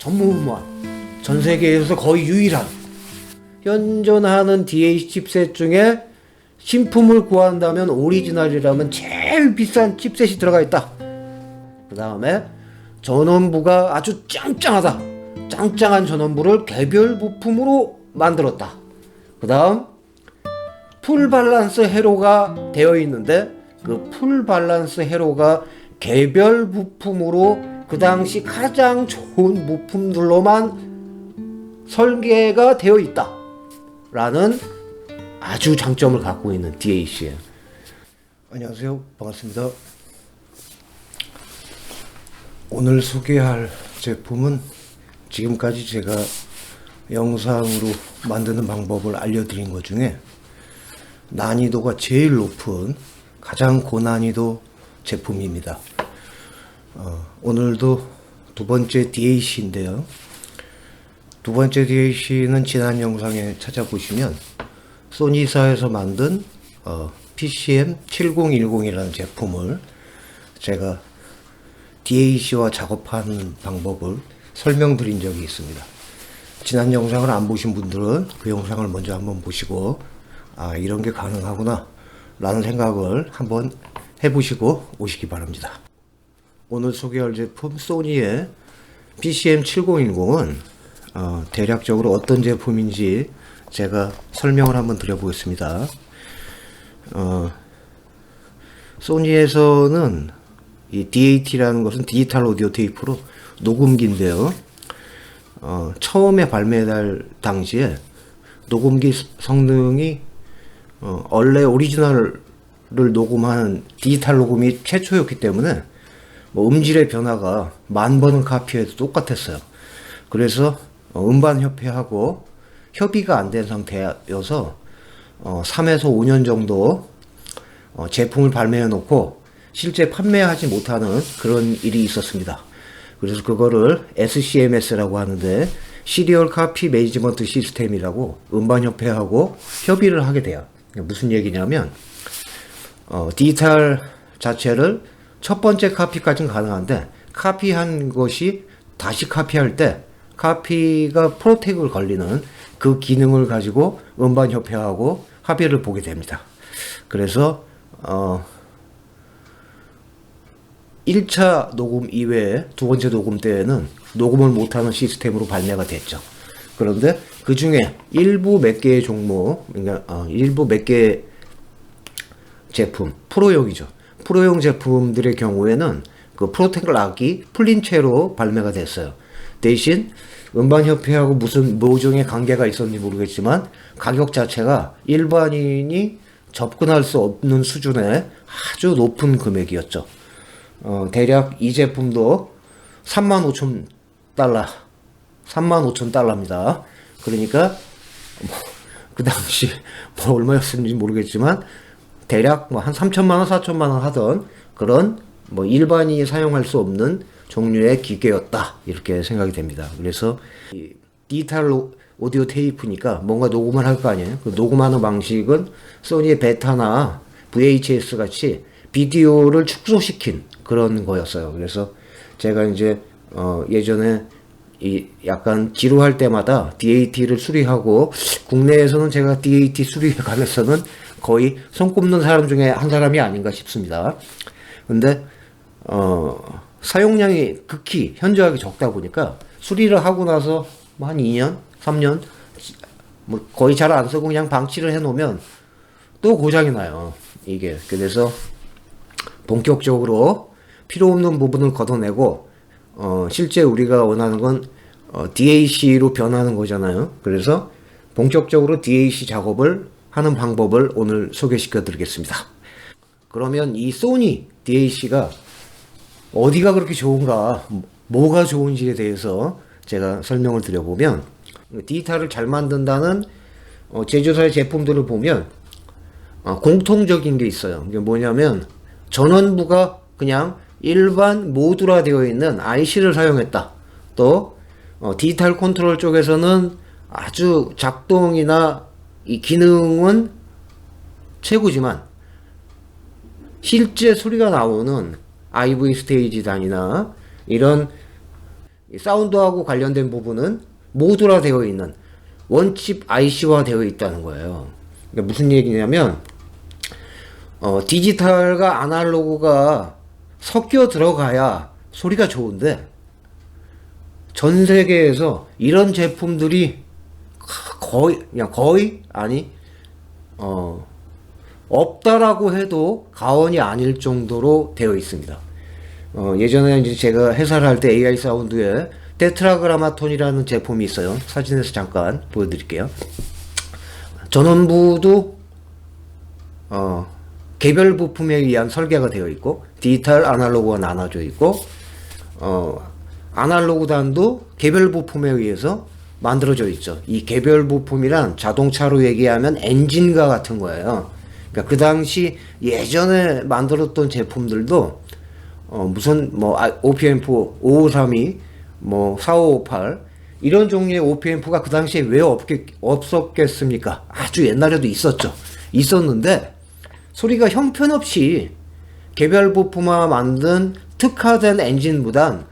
전무후무한, 전 세계에서 거의 유일한 현존하는 DAC 칩셋 중에 신품을 구한다면 오리지널이라면 제일 비싼 칩셋이 들어가 있다. 그 다음에 전원부가 아주 짱짱하다. 짱짱한 전원부를 개별 부품으로 만들었다. 그 다음 풀 밸런스 회로가 되어 있는데 그 풀 밸런스 회로가 개별 부품으로 그 당시 가장 좋은 부품들로만 설계가 되어 있다 라는 아주 장점을 갖고 있는 DAC예요. 안녕하세요, 반갑습니다. 오늘 소개할 제품은 지금까지 제가 영상으로 만드는 방법을 알려드린 것 중에 난이도가 제일 높은 가장 고난이도 제품입니다. 오늘도 두 번째 DAC인데요. 두 번째 DAC는 지난 영상에 찾아보시면 소니사에서 만든 PCM7010이라는 제품을 제가 DAC와 작업하는 방법을 설명드린 적이 있습니다. 지난 영상을 안 보신 분들은 그 영상을 먼저 한번 보시고 이런 게 가능하구나 라는 생각을 한번 해보시고 오시기 바랍니다. 오늘 소개할 제품 소니의 PCM7010은 대략적으로 어떤 제품인지 제가 설명을 한번 드려보겠습니다. 소니에서는 이 DAT라는 것은 디지털 오디오 테이프로 녹음기인데요. 처음에 발매할 당시에 녹음기 성능이 원래 오리지널을 녹음하는 디지털 녹음이 최초였기 때문에 음질의 변화가 10,000번을 카피해도 똑같았어요. 그래서 음반협회하고 협의가 안 된 상태여서 3에서 5년 정도 제품을 발매해 놓고 실제 판매하지 못하는 그런 일이 있었습니다. 그래서 그거를 SCMS라고 하는데 시리얼 카피 매니지먼트 시스템이라고 음반협회하고 협의를 하게 돼요. 무슨 얘기냐면 디지털 자체를 첫 번째 카피까지는 가능한데 카피한 것이 다시 카피할 때 카피가 프로텍을 걸리는 그 기능을 가지고 음반협회하고 합의를 보게 됩니다. 그래서 1차 녹음 이외에 두 번째 녹음 때에는 녹음을 못하는 시스템으로 발매가 됐죠. 그런데 그 중에 일부 몇 개의 종목, 그러니까 일부 몇 개의 제품, 프로용이죠. 프로용 제품들의 경우에는 그 프로텍 락이 풀린 채로 발매가 됐어요. 대신 음반협회하고 무슨 모종의 관계가 있었는지 모르겠지만 가격 자체가 일반인이 접근할 수 없는 수준의 아주 높은 금액이었죠. 대략 이 제품도 35,000달러, 35,000달러입니다. 그러니까 그 당시 얼마였는지 모르겠지만 대략 한 3천만원, 4천만원 하던 그런 일반인이 사용할 수 없는 종류의 기계였다 이렇게 생각이 됩니다. 그래서 이 디지털 오디오 테이프니까 뭔가 녹음을 할 거 아니에요. 그 녹음하는 방식은 소니의 베타나 VHS 같이 비디오를 축소시킨 그런 거였어요. 그래서 제가 이제 예전에 약간 지루할 때마다 DAT를 수리하고, 국내에서는 제가 DAT 수리에 관해서는 거의 손꼽는 사람 중에 한 사람이 아닌가 싶습니다. 근데 사용량이 극히 현저하게 적다 보니까 수리를 하고 나서 한 2년, 3년 거의 잘 안 쓰고 그냥 방치를 해 놓으면 또 고장이 나요, 이게. 그래서 본격적으로 필요 없는 부분을 걷어내고 실제 우리가 원하는 건 DAC로 변하는 거잖아요. 그래서 본격적으로 DAC 작업을 하는 방법을 오늘 소개시켜 드리겠습니다. 그러면 이 소니 DAC가 어디가 그렇게 좋은가, 뭐가 좋은지에 대해서 제가 설명을 드려보면, 디지털을 잘 만든다는 제조사의 제품들을 보면 공통적인 게 있어요. 이게 뭐냐면 전원부가 그냥 일반 모듈화 되어 있는 IC를 사용했다. 또 디지털 컨트롤 쪽에서는 아주 작동이나 이 기능은 최고지만 실제 소리가 나오는 IV 스테이지 단위나 이런 이 사운드하고 관련된 부분은 모듈화 되어 있는 원칩 IC화 되어 있다는 거예요. 그러니까 무슨 얘기냐면 디지털과 아날로그가 섞여 들어가야 소리가 좋은데 전 세계에서 이런 제품들이 거의 아니 없다라고 해도 과언이 아닐 정도로 되어 있습니다. 예전에 이제 제가 회사를 할 때 AI 사운드에 테트라그라마톤이라는 제품이 있어요. 사진에서 잠깐 보여드릴게요. 전원부도 개별 부품에 의한 설계가 되어 있고 디지털 아날로그가 나눠져 있고 아날로그 단도 개별 부품에 의해서 만들어져 있죠. 이 개별 부품이란 자동차로 얘기하면 엔진과 같은 거예요. 그러니까 그 당시 예전에 만들었던 제품들도 무슨 뭐 OPMP 5532 뭐 4558 이런 종류의 OPMP가 그 당시에 왜 없었겠습니까? 아주 옛날에도 있었는데 소리가 형편없이 개별 부품화 만든 특화된 엔진보단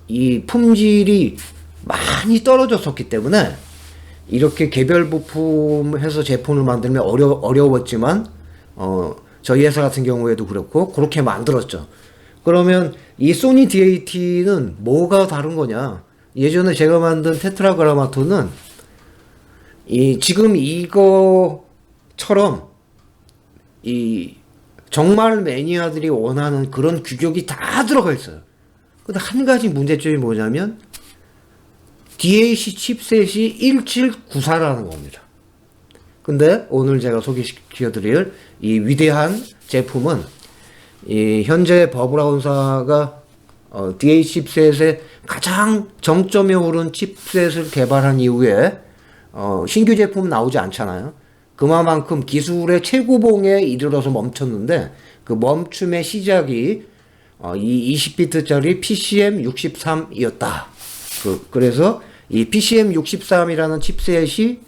이 품질이 많이 떨어졌었기 때문에 이렇게 개별 부품해서 제품을 만들면 어려웠지만 저희 회사 같은 경우에도 그렇고 그렇게 만들었죠. 그러면 이 소니 DAT는 뭐가 다른 거냐? 예전에 제가 만든 테트라그라마톤은 지금 이거처럼 정말 매니아들이 원하는 그런 규격이 다 들어가 있어요. 근데 한 가지 문제점이 뭐냐면 DAC 칩셋이 1794라는 겁니다. 근데 오늘 제가 소개시켜드릴 이 위대한 제품은 현재 버브라운사가 DAC 칩셋의 가장 정점에 오른 칩셋을 개발한 이후에 신규 제품 나오지 않잖아요. 그만큼 기술의 최고봉에 이르러서 멈췄는데 그 멈춤의 시작이 이 20비트짜리 PCM63이었다. 그래서 이 PCM63이라는 칩셋이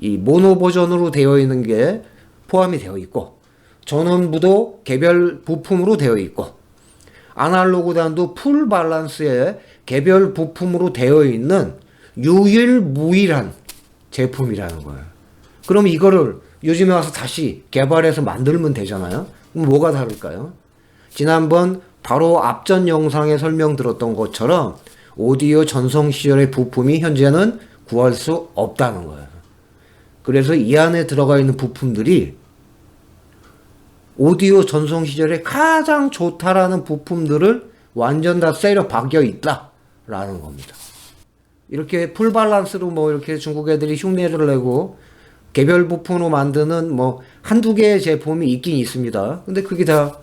이 모노 버전으로 되어 있는 게 포함이 되어 있고 전원부도 개별 부품으로 되어 있고 아날로그 단도 풀 밸런스의 개별 부품으로 되어 있는 유일무이한 제품이라는 거예요. 그럼 이거를 요즘에 와서 다시 개발해서 만들면 되잖아요. 그럼 뭐가 다를까요? 지난번 바로 앞전 영상에 설명드렸던 것처럼 오디오 전송 시절의 부품이 현재는 구할 수 없다는 거예요. 그래서 이 안에 들어가 있는 부품들이 오디오 전송 시절에 가장 좋다라는 부품들을 완전 다 쇠로 박여 있다라는 겁니다. 이렇게 풀 밸런스로 뭐 이렇게 중국 애들이 흉내를 내고 개별 부품으로 만드는 뭐 한두 개의 제품이 있긴 있습니다. 근데 그게 다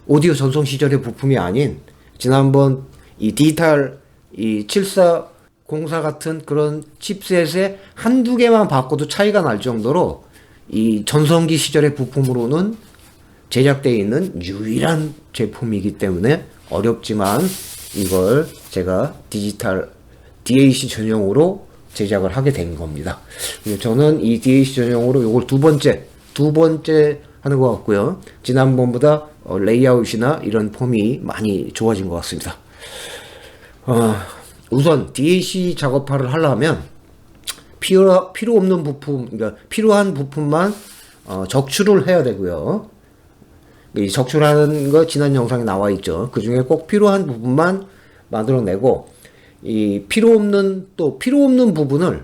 오디오 전송 시절의 부품이 아닌 지난번 이 디지털 이 7404 같은 그런 칩셋에 한두 개만 바꿔도 차이가 날 정도로 이 전성기 시절의 부품으로는 제작되어 있는 유일한 제품이기 때문에 어렵지만 이걸 제가 디지털 DAC 전용으로 제작을 하게 된 겁니다. 저는 이 DAC 전용으로 이걸 두 번째 하는 것 같고요. 지난번보다 레이아웃이나 이런 폼이 많이 좋아진 것 같습니다. 우선 DAC 작업화를 하려면 필요 없는 부품, 그러니까 필요한 부품만 적출을 해야 되고요. 이 적출하는 거 지난 영상에 나와 있죠. 그 중에 꼭 필요한 부분만 만들어내고 이 필요 없는 부분을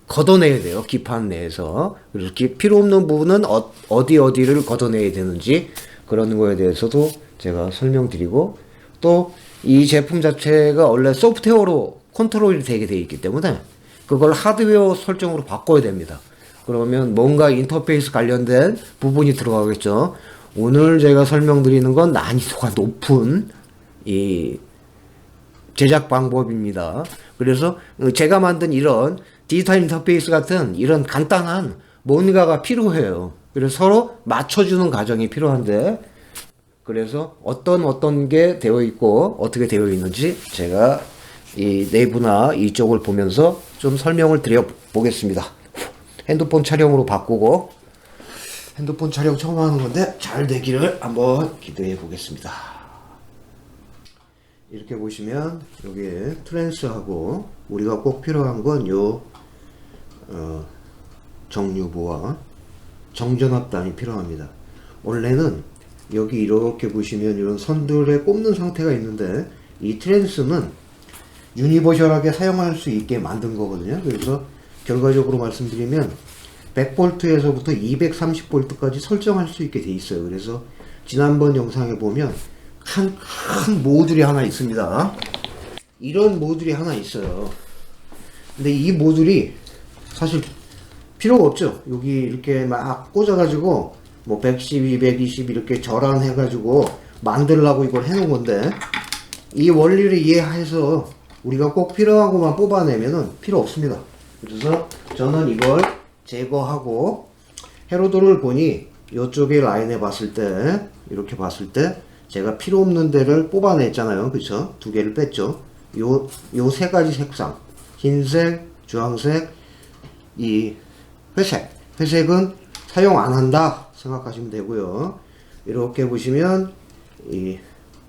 걷어내야 돼요. 기판 내에서. 그래서 필요 없는 부분은 어디를 걷어내야 되는지 그런 거에 대해서도 제가 설명드리고 또 이 제품 자체가 원래 소프트웨어로 컨트롤이 되게 돼 있기 때문에 그걸 하드웨어 설정으로 바꿔야 됩니다. 그러면 뭔가 인터페이스 관련된 부분이 들어가겠죠. 오늘 제가 설명드리는 건 난이도가 높은 이 제작 방법입니다. 그래서 제가 만든 이런 디지털 인터페이스 같은 이런 간단한 뭔가가 필요해요. 그래서 서로 맞춰주는 과정이 필요한데 그래서 어떤 게 되어 있고 어떻게 되어 있는지 제가 이 내부나 이쪽을 보면서 좀 설명을 드려 보겠습니다. 핸드폰 촬영으로 바꾸고 핸드폰 촬영 처음 하는 건데 잘 되기를 한번 기대해 보겠습니다. 이렇게 보시면 여기에 트랜스하고 우리가 꼭 필요한 건 요 정유보와 정전압단이 필요합니다. 원래는 여기 이렇게 보시면 이런 선들에 꼽는 상태가 있는데 이 트랜스는 유니버셜하게 사용할 수 있게 만든 거거든요. 그래서 결과적으로 말씀드리면 100V에서부터 230V까지 설정할 수 있게 돼 있어요. 그래서 지난번 영상에 보면 큰 모듈이 하나 있습니다. 이런 모듈이 하나 있어요. 근데 이 모듈이 사실 필요가 없죠. 여기 이렇게 막 꽂아가지고 뭐 110, 220 이렇게 절안해가지고 만들라고 이걸 해놓은 건데 이 원리를 이해해서 우리가 꼭 필요한 것만 뽑아내면은 필요 없습니다. 그래서 저는 이걸 제거하고 헤로도를 보니 이쪽에 라인에 봤을 때 이렇게 봤을 때 제가 필요 없는 데를 뽑아냈잖아요. 그쵸? 두 개를 뺐죠. 요 세 가지 색상 흰색, 주황색, 이 회색은 사용 안 한다 생각하시면 되고요. 이렇게 보시면 이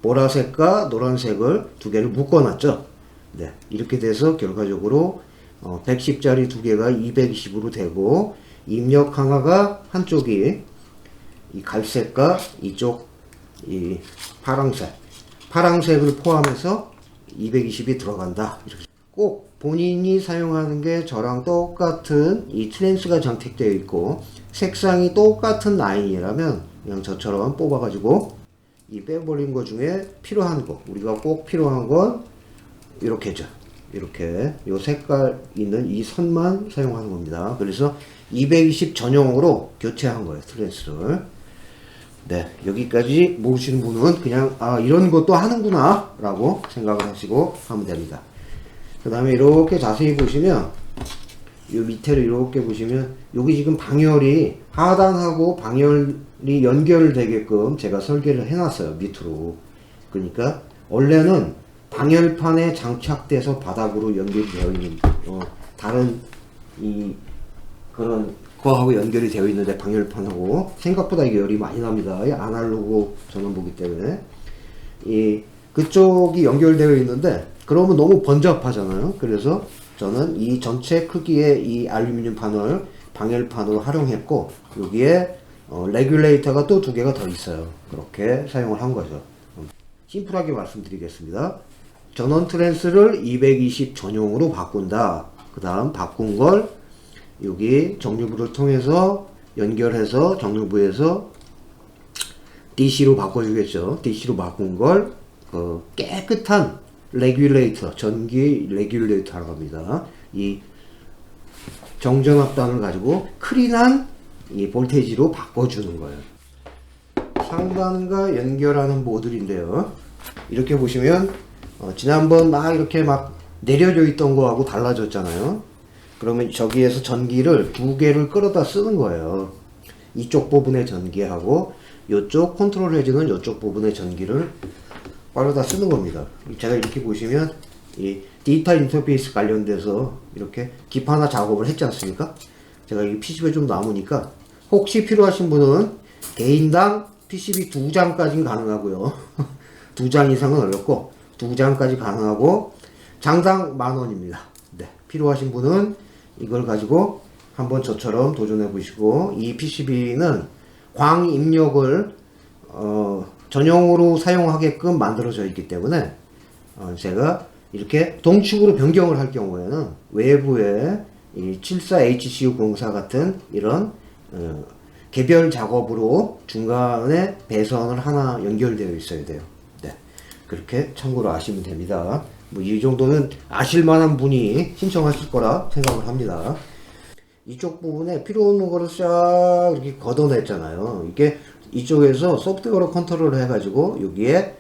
보라색과 노란색을 두 개를 묶어놨죠. 네, 이렇게 돼서 결과적으로 110짜리 두 개가 220으로 되고 입력 강화가 한쪽이 이 갈색과 이쪽 이 파랑색을 포함해서 220이 들어간다. 이렇게. 꼭 본인이 사용하는 게 저랑 똑같은 이 트랜스가 장착되어 있고 색상이 똑같은 라인이라면 그냥 저처럼 뽑아가지고 이 빼버린 거 중에 필요한 거 우리가 꼭 필요한 건 이렇게죠. 이렇게 요 색깔 있는 이 선만 사용하는 겁니다. 그래서 220 전용으로 교체한 거예요. 트랜스를. 네, 여기까지 모르시는 분은 그냥 이런 것도 하는구나 라고 생각을 하시고 하면 됩니다. 그 다음에 이렇게 자세히 보시면 요 밑에를 이렇게 보시면 여기 지금 방열이 하단하고 방열이 연결되게끔 제가 설계를 해놨어요. 밑으로. 그러니까 원래는 방열판에 장착돼서 바닥으로 연결이 되어 있는 다른 이 그런 거하고 연결이 되어 있는데 방열판하고 생각보다 이게 열이 많이 납니다. 이 아날로그 전원보기 때문에 이 그쪽이 연결되어 있는데 그러면 너무 번잡하잖아요. 그래서 저는 이 전체 크기의 이 알루미늄 판을 방열판으로 활용했고 여기에 레귤레이터가 또 두 개가 더 있어요. 그렇게 사용을 한 거죠. 심플하게 말씀드리겠습니다. 전원 트랜스를 220 전용으로 바꾼다. 그 다음 바꾼 걸 여기 정류부를 통해서 연결해서 정류부에서 DC로 바꿔주겠죠. DC로 바꾼 걸 깨끗한 레귤레이터, 전기 레귤레이터라고 합니다. 이 정전압단을 가지고 클린한 이 볼테이지로 바꿔주는 거예요. 상단과 연결하는 모듈인데요. 이렇게 보시면 지난번 막 이렇게 막 내려져 있던 거하고 달라졌잖아요. 그러면 저기에서 전기를 두 개를 끌어다 쓰는 거예요. 이쪽 부분의 전기하고 이쪽 컨트롤 해주는 이쪽 부분의 전기를 끌어다 쓰는 겁니다. 제가 이렇게 보시면 이 디지털 인터페이스 관련돼서 이렇게 기판화 작업을 했지 않습니까? 제가 이 PCB에 좀 남으니까 혹시 필요하신 분은 개인당 PCB 2장까지는 가능하고요. 2장 이상은 어렵고 2장까지 가능하고 장당 10,000원입니다. 네, 필요하신 분은 이걸 가지고 한번 저처럼 도전해 보시고 이 PCB는 광 입력을 전용으로 사용하게끔 만들어져 있기 때문에 제가 이렇게 동축으로 변경을 할 경우에는 외부에 이 74HCU04 같은 이런 개별 작업으로 중간에 배선을 하나 연결되어 있어야 돼요. 네, 그렇게 참고로 아시면 됩니다. 뭐 이 정도는 아실 만한 분이 신청하실 거라 생각을 합니다. 이쪽 부분에 필요 없는 거를 싹 이렇게 걷어냈잖아요. 이게 이쪽에서 소프트웨어로 컨트롤을 해가지고 여기에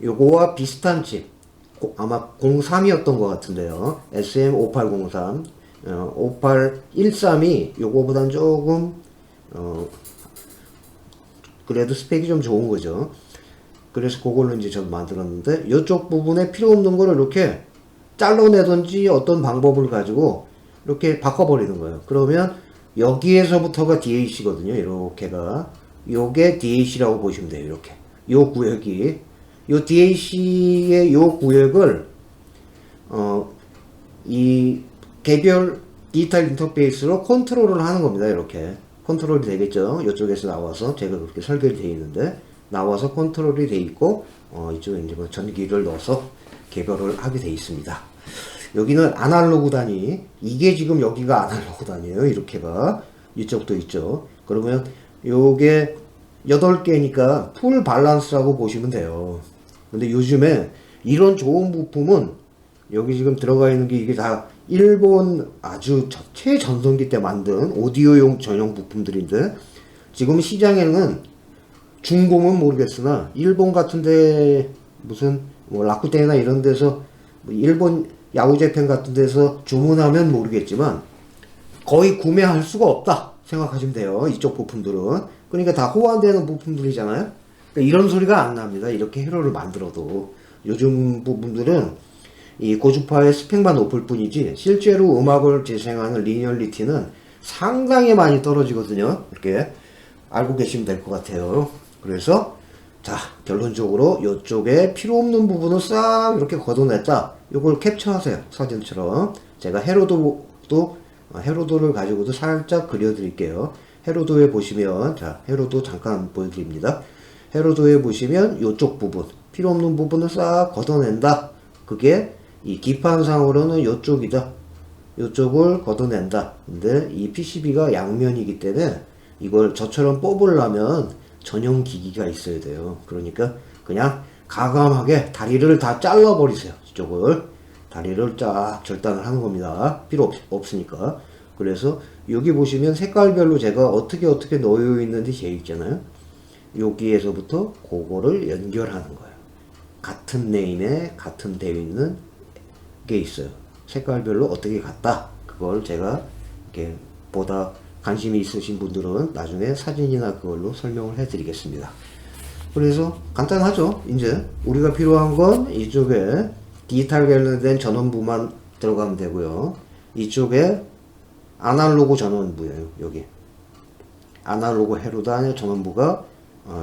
요거와 비슷한 칩 아마 03이었던 것 같은데요. SM5803 5813이 요거보단 조금 그래도 스펙이 좀 좋은 거죠. 그래서 그걸로 이제 저도 만들었는데 이쪽 부분에 필요 없는 거를 이렇게 잘라내든지 어떤 방법을 가지고 이렇게 바꿔버리는 거예요. 그러면 여기에서부터가 DAC거든요. 이렇게가 요게 DAC라고 보시면 돼요. 이렇게 요 구역이 요 DAC의 요 구역을 이 개별 디지털 인터페이스로 컨트롤을 하는 겁니다. 이렇게 컨트롤이 되겠죠. 이쪽에서 나와서 제가 그렇게 설계되어 있는데 나와서 컨트롤이 되어 있고 이쪽에 이제 뭐 전기를 넣어서 개별을 하게 되어 있습니다. 여기는 아날로그 단위, 이게 지금 여기가 아날로그 단위에요. 이렇게가 이쪽도 있죠. 그러면 요게 8개니까 풀 밸런스라고 보시면 돼요. 근데 요즘에 이런 좋은 부품은 여기 지금 들어가 있는 게 이게 다 일본 아주 최전성기 때 만든 오디오용 전용 부품들인데 지금 시장에는 중공은 모르겠으나 일본 같은데 무슨 뭐 라쿠텐이나 이런 데서 뭐 일본 야후재팬 같은 데서 주문하면 모르겠지만 거의 구매할 수가 없다 생각하시면 돼요. 이쪽 부품들은. 그러니까 다 호환되는 부품들이잖아요. 그러니까 이런 소리가 안 납니다. 이렇게 회로를 만들어도. 요즘 부분들은 이 고주파의 스펙만 높을 뿐이지 실제로 음악을 재생하는 리니얼리티는 상당히 많이 떨어지거든요. 이렇게 알고 계시면 될 것 같아요. 그래서 자, 결론적으로 이쪽에 필요 없는 부분을 싹 이렇게 걷어냈다. 이걸 캡처하세요. 사진처럼. 제가 헤로도를 가지고도 살짝 그려드릴게요. 헤로도에 보시면, 자, 헤로도 잠깐 보여드립니다. 헤로도에 보시면 이쪽 부분, 필요 없는 부분을 싹 걷어낸다. 그게 이 기판상으로는 이쪽이다. 이쪽을 걷어낸다. 근데 이 PCB가 양면이기 때문에 이걸 저처럼 뽑으려면 전용 기기가 있어야 돼요. 그러니까 그냥 가감하게 다리를 다 잘라버리세요. 이쪽을. 다리를 쫙 절단을 하는 겁니다. 필요 없으니까. 그래서 여기 보시면 색깔별로 제가 어떻게 놓여 있는지 되어 있잖아요. 여기에서부터 그거를 연결하는 거예요. 같은 네임에 같은 되어 있는 게 있어요. 색깔별로 어떻게 같다. 그걸 제가 이렇게 보다 관심이 있으신 분들은 나중에 사진이나 그걸로 설명을 해 드리겠습니다. 그래서 간단하죠. 이제 우리가 필요한 건 이쪽에 디지털 관련된 전원부만 들어가면 되고요. 이쪽에 아날로그 전원부예요. 여기 아날로그 헤로단의 전원부가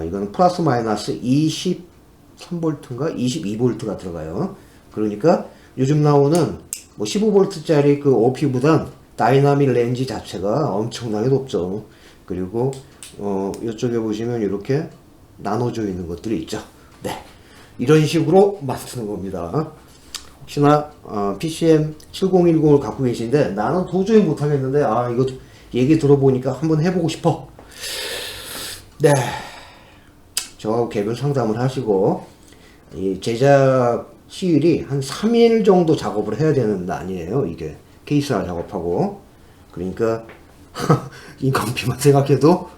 이거는 플러스 마이너스 23V인가 22V가 들어가요. 그러니까 요즘 나오는 뭐 15V짜리 그 OP보단 다이나믹 렌지 자체가 엄청나게 높죠. 그리고 이쪽에 보시면 이렇게 나눠져 있는 것들이 있죠. 네, 이런 식으로 만드는 겁니다. 혹시나 PCM 7010을 갖고 계신데 나는 도저히 못하겠는데 이거 얘기 들어보니까 한번 해보고 싶어. 네, 저하고 개별 상담을 하시고 이 제작 시일이 한 3일 정도 작업을 해야 되는 날이에요. 이게 케이스화 작업하고. 그러니까 인건비만 생각해도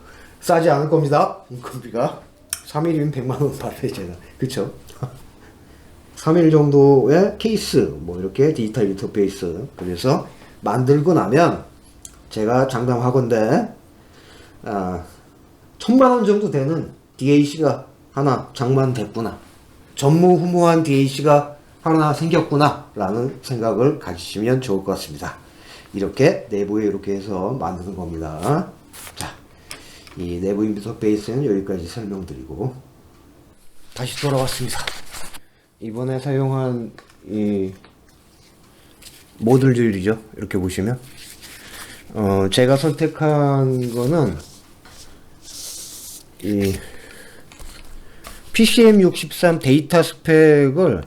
싸지 않을 겁니다. 인건비가 3일이면 100만원 받아요 제가. 그쵸? 3일 정도의 케이스 뭐 이렇게 디지털 인터페이스. 그래서 만들고 나면 제가 장담하건대 1000만원 정도 되는 DAC가 하나 장만됐구나, 전무후무한 DAC가 하나 생겼구나 라는 생각을 가지시면 좋을 것 같습니다. 이렇게 내부에 이렇게 해서 만드는 겁니다. 자, 이 내부 인터페이스는 여기까지 설명드리고 다시 돌아왔습니다. 이번에 사용한 이 모듈들이죠. 이렇게 보시면 제가 선택한 거는 이 PCM63 데이터 스펙을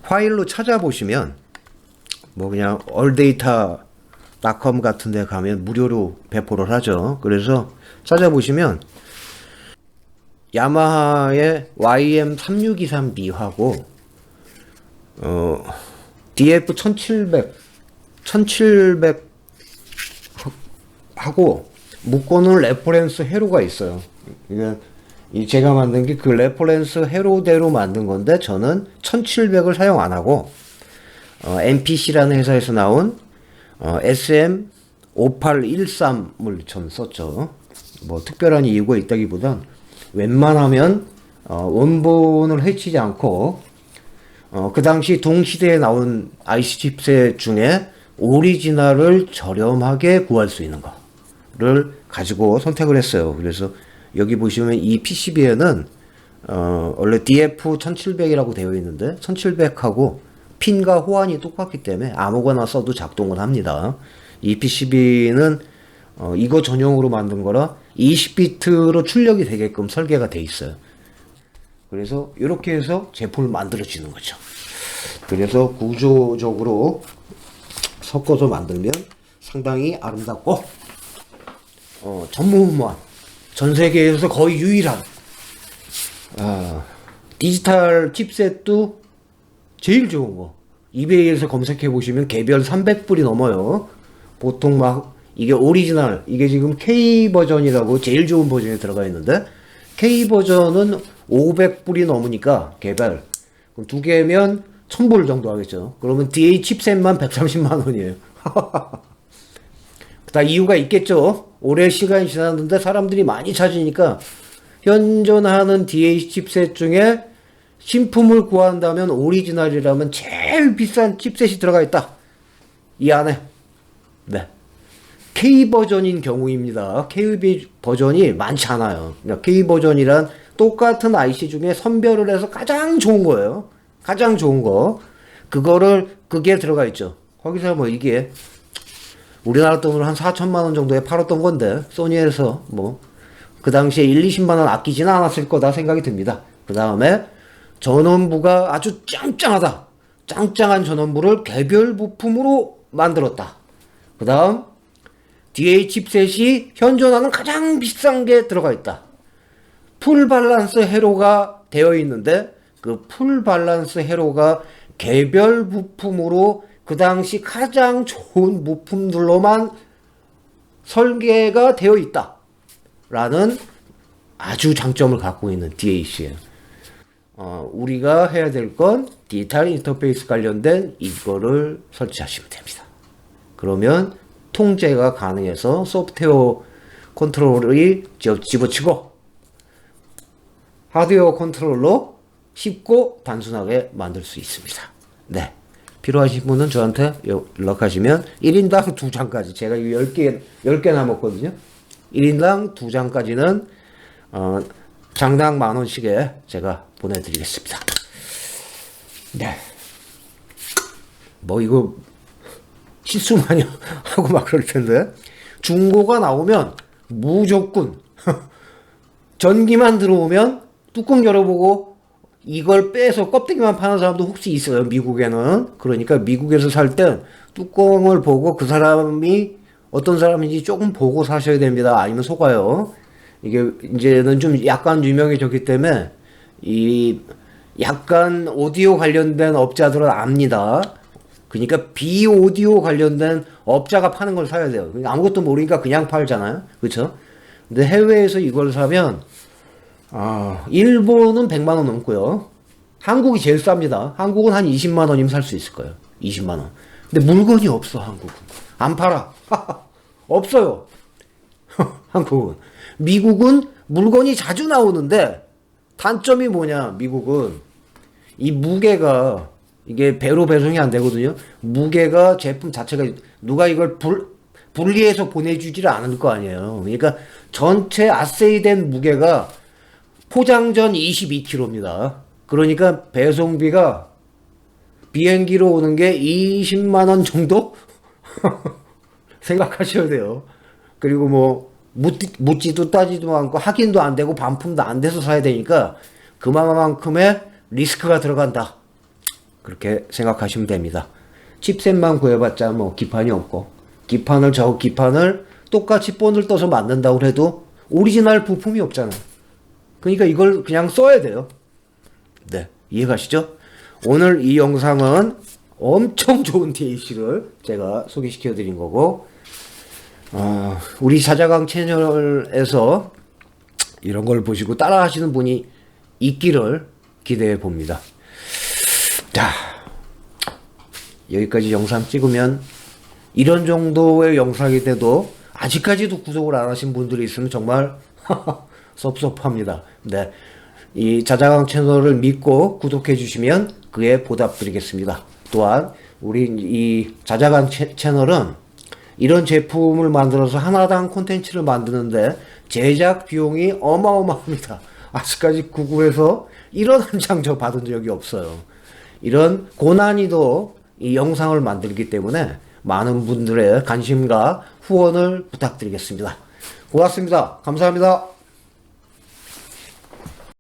파일로 찾아보시면 뭐 그냥 alldata.com 같은 데 가면 무료로 배포를 하죠. 그래서 찾아보시면 야마하의 YM3623B하고 DF1700 하고 묶어놓은 레퍼런스 회로가 있어요. 이게 제가 만든 게 그 레퍼런스 회로대로 만든 건데 저는 1700을 사용 안 하고 MPC라는 회사에서 나온 SM5813을 전 썼죠. 뭐 특별한 이유가 있다기보단 웬만하면 원본을 해치지 않고 그 당시 동시대에 나온 IC 칩셋 중에 오리지널을 저렴하게 구할 수 있는 거를 가지고 선택을 했어요. 그래서 여기 보시면 이 PCB에는 원래 DF 1700이라고 되어 있는데 1700하고 핀과 호환이 똑같기 때문에 아무거나 써도 작동을 합니다. 이 PCB는 이거 전용으로 만든 거라 20비트로 출력이 되게끔 설계가 돼 있어요. 그래서 이렇게 해서 제품을 만들어지는 거죠. 그래서 구조적으로 섞어서 만들면 상당히 아름답고 전무후무한, 전 세계에서 거의 유일한 디지털 칩셋도 제일 좋은 거. 이베이에서 검색해 보시면 개별 300불이 넘어요. 보통 막 이게 오리지널, 이게 지금 K 버전이라고 제일 좋은 버전에 들어가 있는데 K 버전은 500불이 넘으니까 개별. 그럼 두 개면 1000불 정도 하겠죠. 그러면 DA 칩셋만 130만 원이에요. 다 이유가 있겠죠. 오래 시간이 지났는데 사람들이 많이 찾으니까 현존하는 DA 칩셋 중에 신품을 구한다면 오리지널이라면 제일 비싼 칩셋이 들어가 있다. 이 안에. 네. K 버전인 경우입니다. K 버전이 많지 않아요. 그러니까 K 버전이란 똑같은 IC 중에 선별을 해서 가장 좋은 거예요. 가장 좋은 거. 그게 들어가 있죠. 거기서 뭐 이게 우리나라 돈으로 한 4천만 원 정도에 팔았던 건데 소니에서 뭐 그 당시에 1, 20만 원 아끼지는 않았을 거다 생각이 듭니다. 그 다음에 전원부가 아주 짱짱하다. 짱짱한 전원부를 개별 부품으로 만들었다. 그 다음 DA 칩셋이 현존하는 가장 비싼 게 들어가 있다. 풀 밸런스 회로가 되어 있는데 그 풀 밸런스 회로가 개별 부품으로 그 당시 가장 좋은 부품들로만 설계가 되어 있다. 라는 아주 장점을 갖고 있는 DAC예요. 우리가 해야 될 건 디지털 인터페이스 관련된 이거를 설치하시면 됩니다. 그러면 통제가 가능해서 소프트웨어 컨트롤이 집어치고 하드웨어 컨트롤로 쉽고 단순하게 만들 수 있습니다. 네. 필요하신 분은 저한테 연락하시면 1인당 2장까지, 제가 10개 남았거든요. 1인당 2장까지는 장당 10,000원씩에 제가 보내드리겠습니다. 네. 뭐 이거 실수 많이 하고 막 그럴 텐데 중고가 나오면 무조건 전기만 들어오면 뚜껑 열어보고 이걸 빼서 껍데기만 파는 사람도 혹시 있어요, 미국에는. 그러니까 미국에서 살 땐 뚜껑을 보고 그 사람이 어떤 사람인지 조금 보고 사셔야 됩니다. 아니면 속아요. 이게 이제는 좀 약간 유명해졌기 때문에 이 약간 오디오 관련된 업자들은 압니다. 그러니까 비오디오 관련된 업자가 파는 걸 사야 돼요. 아무것도 모르니까 그냥 팔잖아요. 그렇죠? 근데 해외에서 이걸 사면 일본은 100만 원 넘고요. 한국이 제일 쌉니다. 한국은 한 20만 원이면 살 수 있을 거예요. 20만 원. 근데 물건이 없어, 한국은. 안 팔아. 없어요. 한국은. 미국은 물건이 자주 나오는데 단점이 뭐냐, 미국은. 이 무게가, 이게 배로 배송이 안 되거든요. 무게가 제품 자체가, 누가 이걸 분리해서 보내주지를 않을 거 아니에요. 그러니까 전체 아세이된 무게가 포장 전 22kg입니다. 그러니까 배송비가 비행기로 오는 게 20만 원 정도? 생각하셔야 돼요. 그리고 뭐 묻지도 따지도 않고 확인도 안 되고 반품도 안 돼서 사야 되니까 그만큼의 리스크가 들어간다. 그렇게 생각하시면 됩니다. 칩셋만 구해봤자 뭐 기판이 없고, 저 기판을 똑같이 본을 떠서 만든다고 해도 오리지널 부품이 없잖아요. 그러니까 이걸 그냥 써야 돼요. 네, 이해가시죠? 오늘 이 영상은 엄청 좋은 DAC를 제가 소개시켜 드린 거고, 우리 자자강 채널에서 이런 걸 보시고 따라 하시는 분이 있기를 기대해 봅니다. 자, 여기까지 영상 찍으면 이런 정도의 영상이 돼도 아직까지도 구독을 안 하신 분들이 있으면 정말 섭섭합니다. 네, 이 자자강 채널을 믿고 구독해 주시면 그에 보답드리겠습니다. 또한 우리 이 자자강 채널은 이런 제품을 만들어서 하나당 콘텐츠를 만드는데 제작 비용이 어마어마합니다. 아직까지 구구에서 이런 한 장 저 받은 적이 없어요. 이런 고난이도 이 영상을 만들기 때문에 많은 분들의 관심과 후원을 부탁드리겠습니다. 고맙습니다. 감사합니다.